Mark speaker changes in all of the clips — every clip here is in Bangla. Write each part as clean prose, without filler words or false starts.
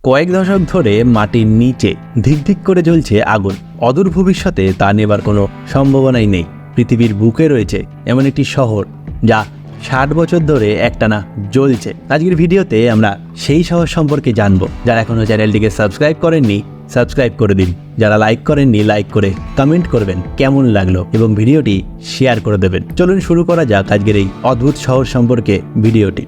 Speaker 1: কয়েক দশক ধরে মাটির নিচে ধিকধিক করে জ্বলছে আগুন। অদূর ভবিষ্যতে তা নেবার কোনো সম্ভাবনাই নেই। পৃথিবীর বুকে রয়েছে এমন একটি শহর যা 60 বছর ধরে একটানা জ্বলছে। আজকের ভিডিওতে আমরা সেই শহর সম্পর্কে জানবো। যারা এখনও চ্যানেলটিকে সাবস্ক্রাইব করেননি, সাবস্ক্রাইব করে দিন। যারা লাইক করেননি, লাইক করে কমেন্ট করবেন কেমন লাগলো এবং ভিডিওটি শেয়ার করে দেবেন। চলুন শুরু করা যাক আজকের এই অদ্ভুত শহর সম্পর্কে ভিডিওটি।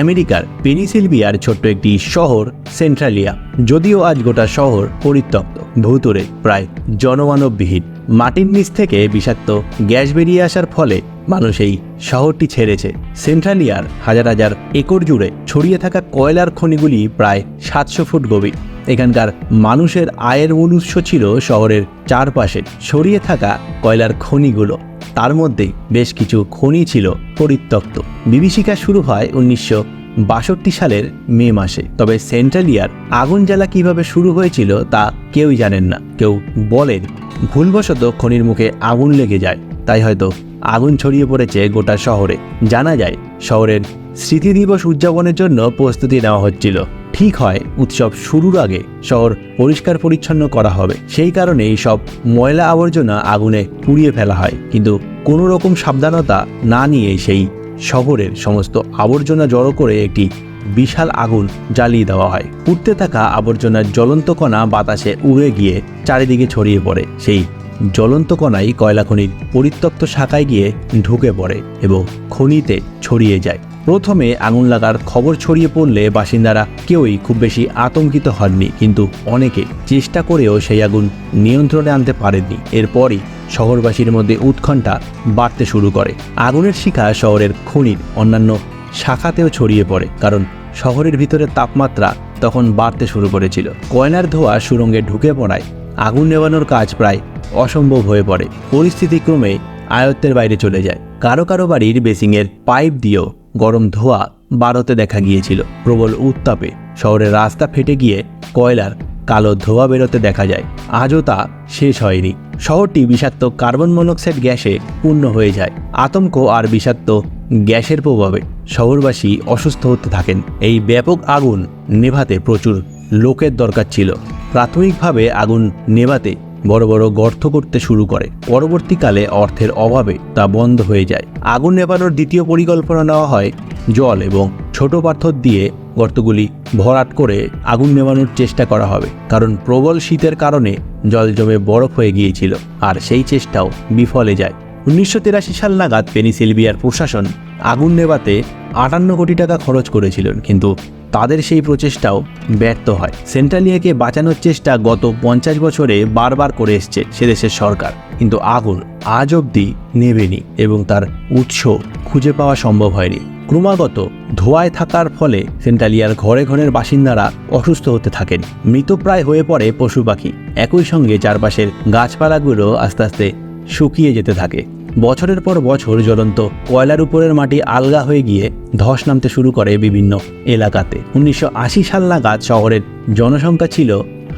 Speaker 1: আমেরিকার পেনিসিলভিয়ার ছোট্ট একটি শহর সেন্ট্রালিয়া। যদিও আজ গোটা শহর পরিত্যক্ত, ভূতুড়ে, প্রায় জনমানববিহীন। মাটির নিচ থেকে বিষাক্ত গ্যাস বেরিয়ে আসার ফলে মানুষ এই শহরটি ছেড়েছে। সেন্ট্রালিয়ার হাজার হাজার একর জুড়ে ছড়িয়ে থাকা কয়লার খনিগুলি প্রায় 700 ফুট গভীর। এখানকার মানুষের আয়ের মূল উৎস ছিল শহরের চারপাশে ছড়িয়ে থাকা কয়লার খনিগুলো। তার মধ্যে বেশ কিছু খনি ছিল পরিত্যক্ত। বিভীষিকা শুরু হয় 1962 সালের মে মাসে। তবে সেন্ট্রালিয়ার আগুন জ্বালা কিভাবে শুরু হয়েছিল তা কেউই জানেন না। কেউ বলেন ভুলবশত খনির মুখে আগুন লেগে যায়, তাই হয়তো আগুন ছড়িয়ে পড়েছে গোটা শহরে। জানা যায় শহরের স্মৃতি দিবস উদযাপনের জন্য প্রস্তুতি নেওয়া হচ্ছিল। ঠিক হয় উৎসব শুরুর আগে শহর পরিষ্কার পরিচ্ছন্ন করা হবে। সেই কারণেই সব ময়লা আবর্জনা আগুনে পুড়িয়ে ফেলা হয়। কিন্তু কোনো রকম সাবধানতা না নিয়ে সেই শহরের সমস্ত আবর্জনা জড়ো করে একটি বিশাল আগুন জ্বালিয়ে দেওয়া হয়। উঠতে থাকা আবর্জনার জ্বলন্ত কণা বাতাসে উড়ে গিয়ে চারিদিকে ছড়িয়ে পড়ে। সেই জ্বলন্ত কণাই কয়লা খনির পরিত্যক্ত শাখায় গিয়ে ঢুকে পড়ে এবং খনিতে ছড়িয়ে যায়। প্রথমে আগুন লাগার খবর ছড়িয়ে পড়লে বাসিন্দারা কেউই খুব বেশি আতঙ্কিত হননি, কিন্তু অনেকে চেষ্টা করেও সেই আগুন নিয়ন্ত্রণে আনতে পারেননি। এরপরই শহরবাসীর মধ্যে উৎকণ্ঠা বাড়তে শুরু করে। আগুনের শিখা শহরের খনির অন্যান্য শাখাতেও ছড়িয়ে পড়ে, কারণ শহরের ভিতরের তাপমাত্রা তখন বাড়তে শুরু করেছিল। কয়লার ধোঁয়া সুড়ঙ্গে ঢুকে পড়ায় আগুন নেভানোর কাজ প্রায় অসম্ভব হয়ে পড়ে। পরিস্থিতি ক্রমে আয়ত্তের বাইরে চলে যায়। কারো কারো বাড়ির বেসিংয়ের পাইপ দিয়েও গরম ধোঁয়া বাড়তে দেখা গিয়েছিল। প্রবল উত্তাপে শহরের রাস্তা ফেটে গিয়ে কয়লার কালো ধোঁয়া বেরোতে দেখা যায়। আজও তা শেষ হয়নি। শহরটি বিষাক্ত কার্বন মনোক্সাইড গ্যাসে পূর্ণ হয়ে যায়। আতঙ্ক আর বিষাক্ত গ্যাসের প্রভাবে শহরবাসী অসুস্থ হতে থাকেন। এই ব্যাপক আগুন নেভাতে প্রচুর লোকের দরকার ছিল। প্রাথমিকভাবে আগুন নেভাতে বড় বড় গর্ত করতে শুরু করে। পরবর্তীকালে অর্থের অভাবে তা বন্ধ হয়ে যায়। আগুন নেভানোর দ্বিতীয় পরিকল্পনা নেওয়া হয় জল এবং ছোট পাথর দিয়ে গর্তগুলি ভরাট করে আগুন নেভানোর চেষ্টা করা হবে, কারণ প্রবল শীতের কারণে জল জমে বরফ হয়ে গিয়েছিল। আর সেই চেষ্টাও বিফলে যায়। 1983 সাল নাগাদ পেনিসিলভিয়ার প্রশাসন আগুন নেভাতে 58 কোটি টাকা খরচ করেছিলেন, কিন্তু তাদের সেই প্রচেষ্টাও ব্যর্থ হয়। সেন্ট্রালিয়াকে বাঁচানোর চেষ্টা গত 50 বছরে বারবার করে এসছে সেদেশের সরকার, কিন্তু আগুন আজ অবধি নেভেনি এবং তার উৎস খুঁজে পাওয়া সম্ভব হয়নি। ক্রমাগত ধোঁয়ায় থাকার ফলে সেন্ট্রালিয়ার ঘরে ঘরের বাসিন্দারা অসুস্থ হতে থাকেন। মৃতপ্রায় হয়ে পড়ে পশু পাখি। একই সঙ্গে চারপাশের গাছপালাগুলো আস্তে আস্তে শুকিয়ে যেতে থাকে। বছরের পর বছর জ্বলন্ত কয়লার উপরের মাটি আলগা হয়ে গিয়ে ধস নামতে শুরু করে বিভিন্ন এলাকাতে। 1980 সাল নাগাদ শহরের জনসংখ্যা ছিল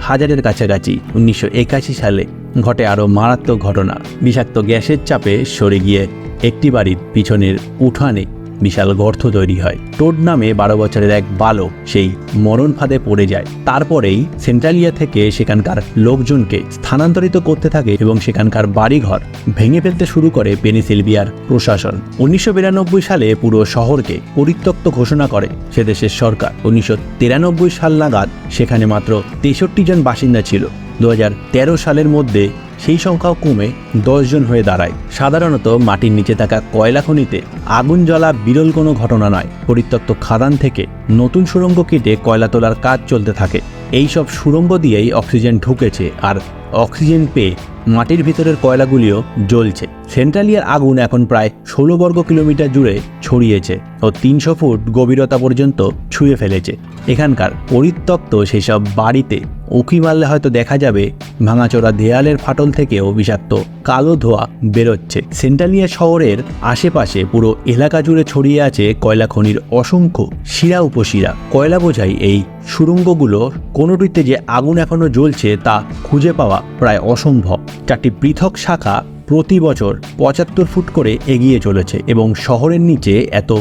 Speaker 1: 1000-এর কাছাকাছি। 1981 সালে ঘটে আরও মারাত্মক ঘটনা। বিষাক্ত গ্যাসের চাপে সরে গিয়ে একটি বাড়ির পিছনের উঠানে বিশাল গর্ত তৈরি হয়। টোড নামে 12 বছরের এক বালক সেই মরণ ফাঁদে পড়ে যায়। তারপরেই সেন্ট্রালিয়া থেকে সেখানকার লোকজনকে স্থানান্তরিত করতে থাকে এবং সেখানকার বাড়িঘর ভেঙে ফেলতে শুরু করে পেনিসিলভিয়ার প্রশাসন। 1992 সালে পুরো শহরকে পরিত্যক্ত ঘোষণা করে সেদেশের সরকার। 1993 সাল নাগাদ সেখানে মাত্র 63 জন বাসিন্দা ছিল। 2013 সালের মধ্যে সেই সংখ্যাও কমে 10 জন হয়ে দাঁড়ায়। সাধারণত মাটির নিচে থাকা কয়লা খনিতে আগুন জ্বলা বিরল কোনো ঘটনা নয়। পরিত্যক্ত খাদান থেকে নতুন সুড়ঙ্গ কেটে কয়লা তোলার কাজ চলতে থাকে। এই সব সুড়ঙ্গ দিয়েই অক্সিজেন ঢুকেছে, আর অক্সিজেন পেয়ে মাটির ভিতরের কয়লাগুলিও জ্বলছে। সেন্ট্রালিয়ার আগুন এখন প্রায় 16 বর্গ কিলোমিটার জুড়ে ছড়িয়েছে ও 300 ফুট গভীরতা পর্যন্ত ছুঁয়ে ফেলেছে। এখানকার পরিত্যক্ত সেসব বাড়িতে উঁকি মারলে হয়তো দেখা যাবে ভাঙাচোরা দেয়ালের ফাটল থেকেও বিষাক্ত কালো ধোঁয়া বেরোচ্ছে। সেন্ট্রালিয়া শহরের আশেপাশে পুরো এলাকা জুড়ে ছড়িয়ে আছে কয়লা খনির অসংখ্য শিরা উপশিরা। কয়লা বোঝাই এই সুড়ঙ্গগুলো কোনোটিতে যে আগুন এখনো জ্বলছে তা খুঁজে পাওয়া প্রায় অসম্ভব। 4টি পৃথক শাখা প্রতি বছর 75 ফুট করে এগিয়ে চলেছে এবং শহরের নিচে এত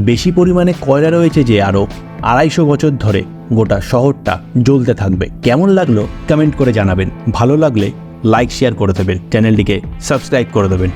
Speaker 1: বেশি পরিমাণে কয়লা রয়েছে যে আরও 250 বছর ধরে গোটা শহরটা জ্বলতে থাকবে। কেমন লাগলো কমেন্ট করে জানাবেন, ভালো লাগলে লাইক শেয়ার করে দেবেন, চ্যানেলটিকে সাবস্ক্রাইব করে দেবেন।